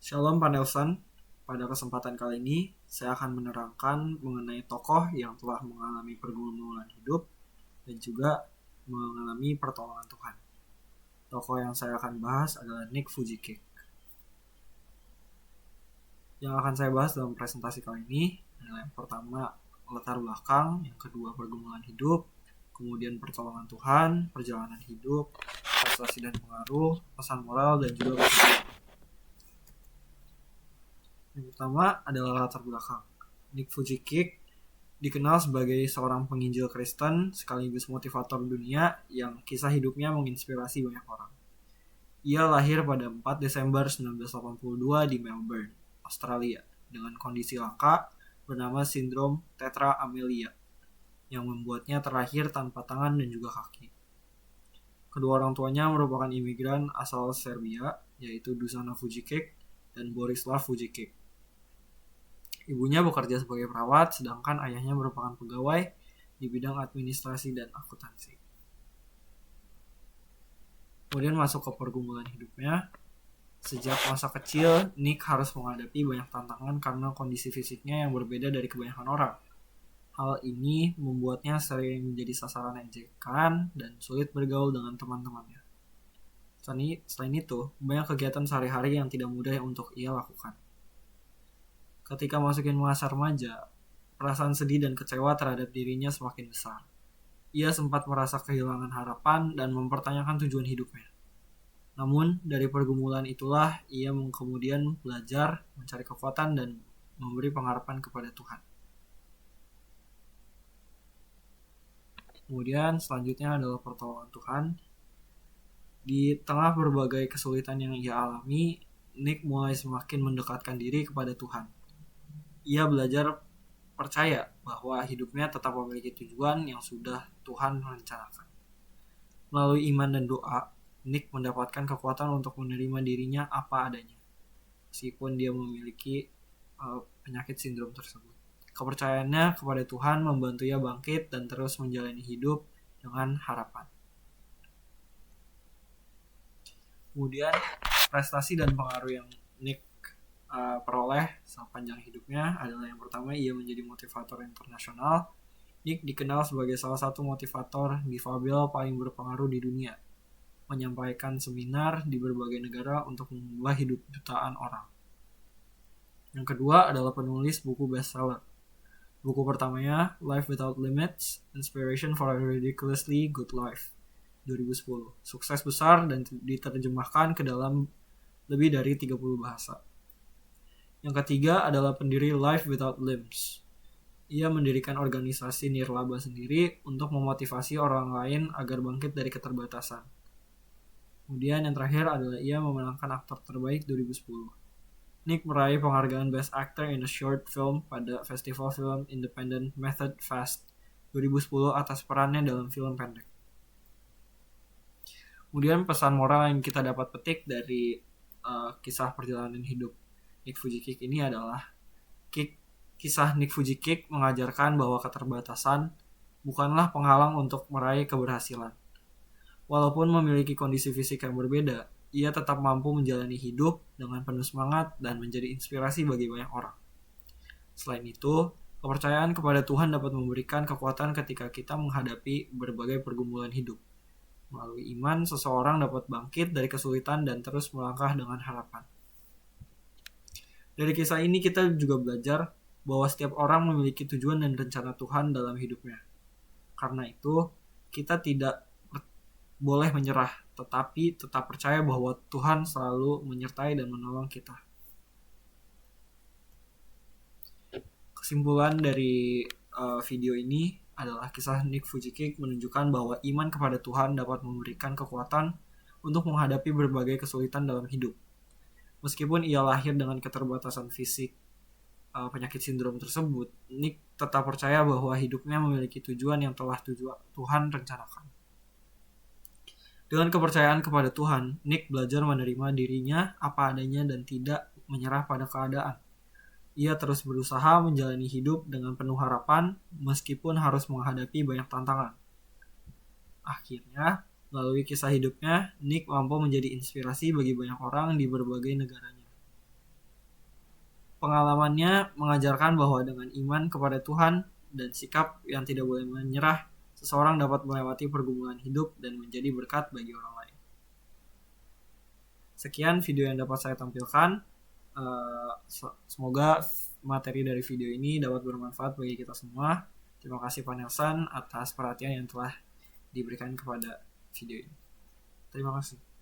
Shalom Pak Nelson, pada kesempatan kali ini saya akan menerangkan mengenai tokoh yang telah mengalami pergumulan hidup dan juga mengalami pertolongan Tuhan. Tokoh yang saya akan bahas adalah Nick Fujikik. Yang akan saya bahas dalam presentasi kali ini adalah yang pertama latar belakang, yang kedua pergumulan hidup, kemudian pertolongan Tuhan, perjalanan hidup, prestasi dan pengaruh, pesan moral, dan juga kesimpulan. Yang pertama adalah latar belakang. Nick Fujikik dikenal sebagai seorang penginjil Kristen sekaligus motivator dunia yang kisah hidupnya menginspirasi banyak orang. Ia lahir pada 4 Desember 1982 di Melbourne, Australia, dengan kondisi langka bernama sindrom tetra amelia yang membuatnya terlahir tanpa tangan dan juga kaki. Kedua orang tuanya merupakan imigran asal Serbia, yaitu Dušana Fujikik dan Borislav Fujikik. Ibunya bekerja sebagai perawat, sedangkan ayahnya merupakan pegawai di bidang administrasi dan akuntansi. Kemudian masuk ke pergumulan hidupnya. Sejak masa kecil, Nick harus menghadapi banyak tantangan karena kondisi fisiknya yang berbeda dari kebanyakan orang. Hal ini membuatnya sering menjadi sasaran ejekan dan sulit bergaul dengan teman-temannya. Selain itu, banyak kegiatan sehari-hari yang tidak mudah untuk ia lakukan. Ketika masukin masa remaja, perasaan sedih dan kecewa terhadap dirinya semakin besar. Ia sempat merasa kehilangan harapan dan mempertanyakan tujuan hidupnya. Namun, dari pergumulan itulah ia kemudian belajar, mencari kekuatan, dan memberi pengharapan kepada Tuhan. Kemudian, selanjutnya adalah pertolongan Tuhan. Di tengah berbagai kesulitan yang ia alami, Nick mulai semakin mendekatkan diri kepada Tuhan. Ia belajar percaya bahwa hidupnya tetap memiliki tujuan yang sudah Tuhan rencanakan. Melalui iman dan doa, Nick mendapatkan kekuatan untuk menerima dirinya apa adanya, meskipun dia memiliki penyakit sindrom tersebut. Kepercayaannya kepada Tuhan membantu ia bangkit dan terus menjalani hidup dengan harapan. Kemudian, prestasi dan pengaruh yang Nick peroleh sepanjang hidupnya adalah yang pertama, ia menjadi motivator internasional. Nick dikenal sebagai salah satu motivator difabel paling berpengaruh di dunia, menyampaikan seminar di berbagai negara untuk mengubah hidup jutaan orang. Yang kedua adalah penulis buku bestseller. Buku pertamanya, Life Without Limits, Inspiration for a Ridiculously Good Life, 2010. Sukses besar dan diterjemahkan ke dalam lebih dari 30 bahasa. Yang ketiga adalah pendiri Life Without Limbs. Ia mendirikan organisasi nirlaba sendiri untuk memotivasi orang lain agar bangkit dari keterbatasan. Kemudian yang terakhir adalah ia memenangkan aktor terbaik 2010. Nick meraih penghargaan Best Actor in a Short Film pada Festival Film Independent Method Fest 2010 atas perannya dalam film pendek. Kemudian pesan moral yang kita dapat petik dari kisah perjalanan hidup Nick Fujikik ini adalah kisah Nick Fujikik mengajarkan bahwa keterbatasan bukanlah penghalang untuk meraih keberhasilan. Walaupun memiliki kondisi fisik yang berbeda, ia tetap mampu menjalani hidup dengan penuh semangat dan menjadi inspirasi bagi banyak orang. Selain itu, kepercayaan kepada Tuhan dapat memberikan kekuatan ketika kita menghadapi berbagai pergumulan hidup. Melalui iman, seseorang dapat bangkit dari kesulitan dan terus melangkah dengan harapan. Dari kisah ini kita juga belajar bahwa setiap orang memiliki tujuan dan rencana Tuhan dalam hidupnya. Karena itu, kita tidak boleh menyerah, tetapi tetap percaya bahwa Tuhan selalu menyertai dan menolong kita. Kesimpulan dari video ini adalah kisah Nick Fujikik menunjukkan bahwa iman kepada Tuhan dapat memberikan kekuatan untuk menghadapi berbagai kesulitan dalam hidup. Meskipun ia lahir dengan keterbatasan fisik, penyakit sindrom tersebut, Nick tetap percaya bahwa hidupnya memiliki tujuan yang telah Tuhan rencanakan. Dengan kepercayaan kepada Tuhan, Nick belajar menerima dirinya apa adanya dan tidak menyerah pada keadaan. Ia terus berusaha menjalani hidup dengan penuh harapan meskipun harus menghadapi banyak tantangan. Akhirnya, melalui kisah hidupnya, Nick mampu menjadi inspirasi bagi banyak orang di berbagai negaranya. Pengalamannya mengajarkan bahwa dengan iman kepada Tuhan dan sikap yang tidak boleh menyerah, seseorang dapat melewati pergumulan hidup dan menjadi berkat bagi orang lain. Sekian video yang dapat saya tampilkan. Semoga materi dari video ini dapat bermanfaat bagi kita semua. Terima kasih Pak Nelson atas perhatian yang telah diberikan kepada video ini. Terima kasih.